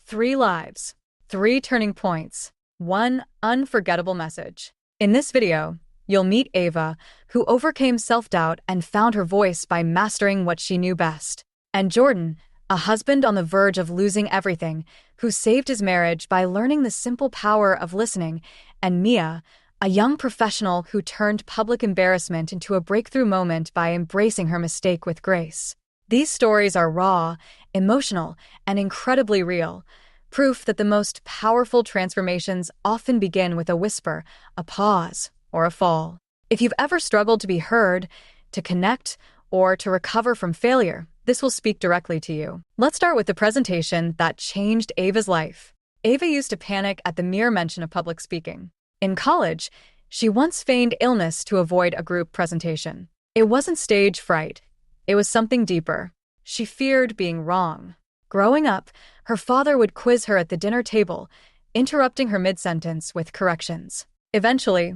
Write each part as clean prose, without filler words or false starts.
3 lives, 3 turning points, 1 unforgettable message. In this video, you'll meet Ava, who overcame self-doubt and found her voice by mastering what she knew best. And Jordan, a husband on the verge of losing everything, who saved his marriage by learning the simple power of listening. And Mia, a young professional who turned public embarrassment into a breakthrough moment by embracing her mistake with grace. These stories are raw, emotional, and incredibly real, proof that the most powerful transformations often begin with a whisper, a pause, or a fall. If you've ever struggled to be heard, to connect, or to recover from failure, this will speak directly to you. Let's start with the presentation that changed Ava's life. Ava used to panic at the mere mention of public speaking. In college, she once feigned illness to avoid a group presentation. It wasn't stage fright. It was something deeper. She feared being wrong. Growing up, her father would quiz her at the dinner table, interrupting her mid-sentence with corrections. Eventually,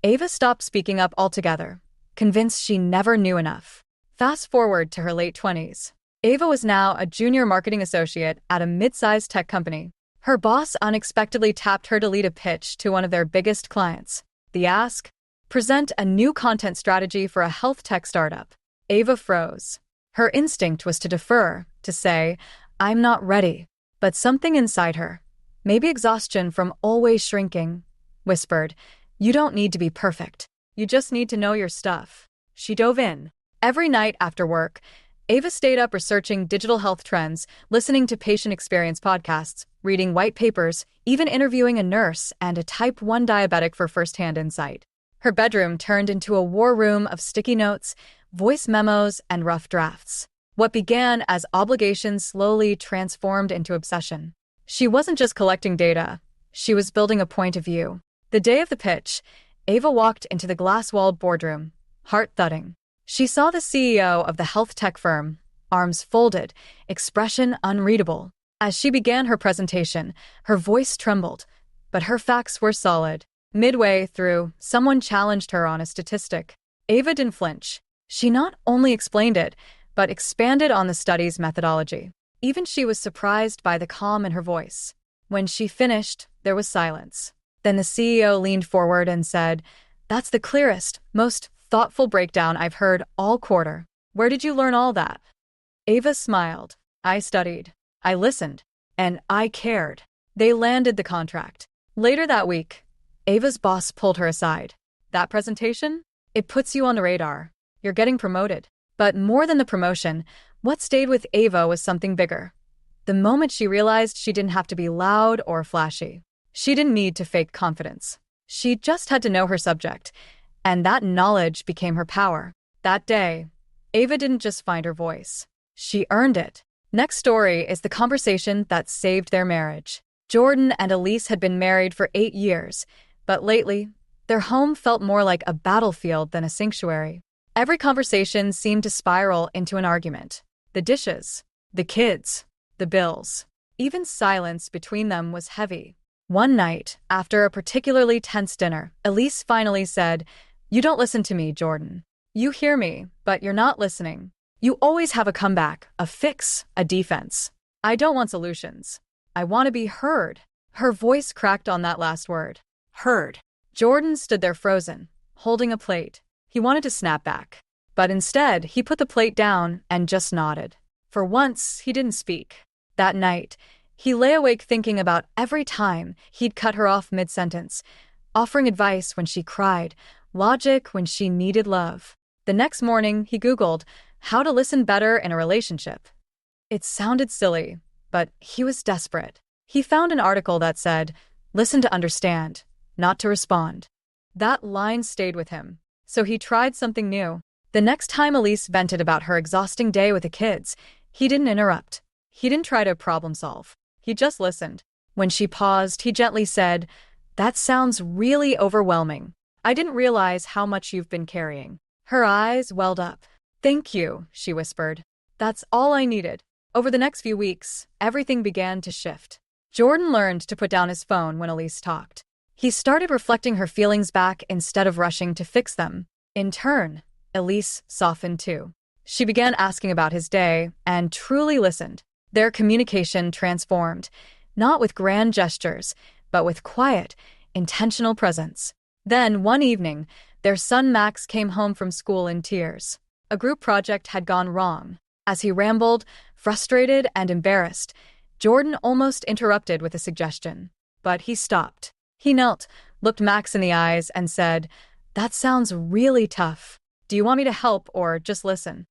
Ava stopped speaking up altogether, convinced she never knew enough. Fast forward to her late 20s. Ava was now a junior marketing associate at a mid-sized tech company. Her boss unexpectedly tapped her to lead a pitch to one of their biggest clients. The ask? Present a new content strategy for a health tech startup. Ava froze. Her instinct was to defer, to say, "I'm not ready." But something inside her, maybe exhaustion from always shrinking, whispered, "You don't need to be perfect. You just need to know your stuff." She dove in. Every night after work, Ava stayed up researching digital health trends, listening to patient experience podcasts, reading white papers, even interviewing a nurse and a type 1 diabetic for firsthand insight. Her bedroom turned into a war room of sticky notes, voice memos, and rough drafts. What began as obligation slowly transformed into obsession. She wasn't just collecting data, she was building a point of view. The day of the pitch, Ava walked into the glass-walled boardroom, heart thudding. She saw the CEO of the health tech firm, arms folded, expression unreadable. As she began her presentation, her voice trembled, but her facts were solid. Midway through, someone challenged her on a statistic. Ava didn't flinch. She not only explained it, but expanded on the study's methodology. Even she was surprised by the calm in her voice. When she finished, there was silence. Then the CEO leaned forward and said, "That's the clearest, most thoughtful breakdown I've heard all quarter. Where did you learn all that?" Ava smiled. "I studied. I listened. And I cared." They landed the contract. Later that week, Ava's boss pulled her aside. "That presentation? It puts you on the radar. You're getting promoted." But more than the promotion, what stayed with Ava was something bigger. The moment she realized she didn't have to be loud or flashy. She didn't need to fake confidence. She just had to know her subject, and that knowledge became her power. That day, Ava didn't just find her voice. She earned it. Next story is the conversation that saved their marriage. Jordan and Elise had been married for 8 years, but lately, their home felt more like a battlefield than a sanctuary. Every conversation seemed to spiral into an argument. The dishes, the kids, the bills. Even silence between them was heavy. One night, after a particularly tense dinner, Elise finally said, "You don't listen to me, Jordan. You hear me, but you're not listening. You always have a comeback, a fix, a defense. I don't want solutions. I want to be heard." Her voice cracked on that last word. Heard. Jordan stood there frozen, holding a plate. He wanted to snap back. But instead, he put the plate down and just nodded. For once, he didn't speak. That night, he lay awake thinking about every time he'd cut her off mid-sentence, offering advice when she cried, logic when she needed love. The next morning, he Googled how to listen better in a relationship. It sounded silly, but he was desperate. He found an article that said, "Listen to understand, not to respond." That line stayed with him. So he tried something new. The next time Elise vented about her exhausting day with the kids, he didn't interrupt. He didn't try to problem solve. He just listened. When she paused, he gently said, "That sounds really overwhelming. I didn't realize how much you've been carrying." Her eyes welled up. "Thank you," she whispered. "That's all I needed." Over the next few weeks, everything began to shift. Jordan learned to put down his phone when Elise talked. He started reflecting her feelings back instead of rushing to fix them. In turn, Elise softened too. She began asking about his day and truly listened. Their communication transformed. not with grand gestures, but with quiet, intentional presence. Then, one evening, their son Max came home from school in tears. A group project had gone wrong. As he rambled, frustrated and embarrassed, Jordan almost interrupted with a suggestion. But he stopped. He knelt, looked Max in the eyes, and said, "That sounds really tough. Do you want me to help or just listen?"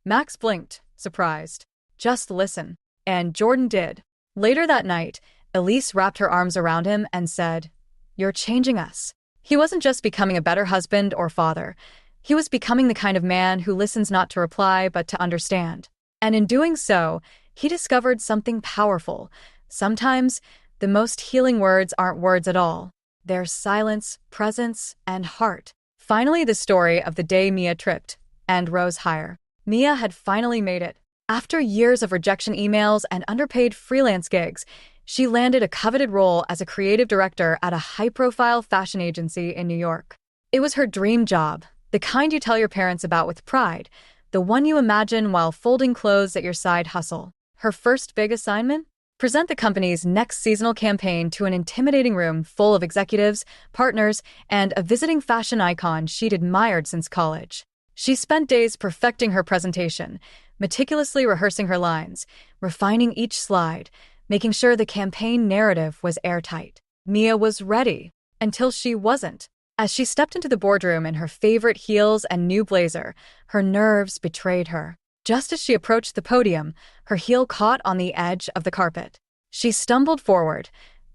Max blinked, surprised. "Just listen." And Jordan did. Later that night, Elise wrapped her arms around him and said, "You're changing us." He wasn't just becoming a better husband or father. He was becoming the kind of man who listens not to reply but to understand. And in doing so, he discovered something powerful. Sometimes, the most healing words aren't words at all. They're silence, presence, and heart. Finally, the story of the day Mia tripped and rose higher. Mia had finally made it. After years of rejection emails and underpaid freelance gigs, she landed a coveted role as a creative director at a high-profile fashion agency in New York. It was her dream job, the kind you tell your parents about with pride, the one you imagine while folding clothes at your side hustle. Her first big assignment? Present the company's next seasonal campaign to an intimidating room full of executives, partners, and a visiting fashion icon she'd admired since college. She spent days perfecting her presentation, meticulously rehearsing her lines, refining each slide, making sure the campaign narrative was airtight. Mia was ready, until she wasn't. As she stepped into the boardroom in her favorite heels and new blazer, her nerves betrayed her. Just as she approached the podium, her heel caught on the edge of the carpet. She stumbled forward,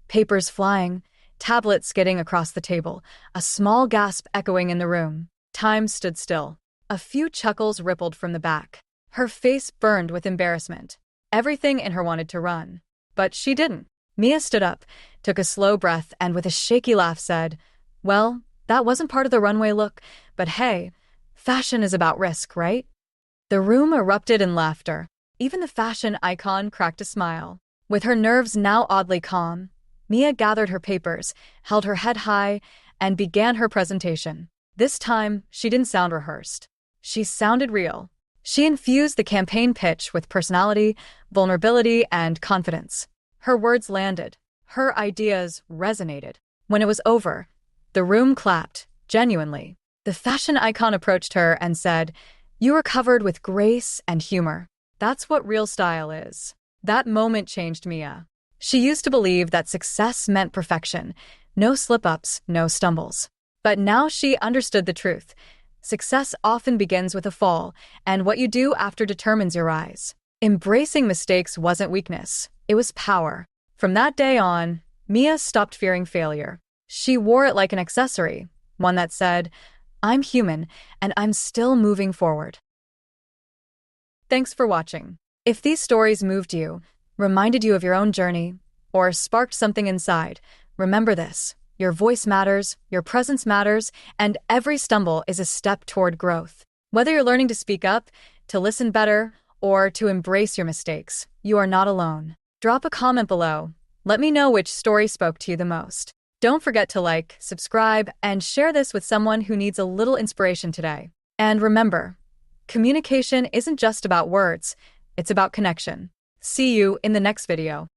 papers flying, tablets skidding across the table, a small gasp echoing in the room. Time stood still. A few chuckles rippled from the back. Her face burned with embarrassment. Everything in her wanted to run. But she didn't. Mia stood up, took a slow breath, and with a shaky laugh said, "Well, that wasn't part of the runway look, but hey, fashion is about risk, right?" The room erupted in laughter. Even the fashion icon cracked a smile. With her nerves now oddly calm, Mia gathered her papers, held her head high, and began her presentation. This time, she didn't sound rehearsed. She sounded real. She infused the campaign pitch with personality, vulnerability, and confidence. Her words landed. Her ideas resonated. When it was over, the room clapped, genuinely. The fashion icon approached her and said, "You are covered with grace and humor. That's what real style is." That moment changed Mia. She used to believe that success meant perfection, no slip-ups, no stumbles. But now she understood the truth. Success often begins with a fall, and what you do after determines your rise. Embracing mistakes wasn't weakness, it was power. From that day on, Mia stopped fearing failure. She wore it like an accessory, one that said, "I'm human, and I'm still moving forward." Thanks for watching. If these stories moved you, reminded you of your own journey, or sparked something inside, remember this: your voice matters, your presence matters, and every stumble is a step toward growth. Whether you're learning to speak up, to listen better, or to embrace your mistakes, you are not alone. Drop a comment below. Let me know which story spoke to you the most. Don't forget to like, subscribe, and share this with someone who needs a little inspiration today. And remember, communication isn't just about words, it's about connection. See you in the next video.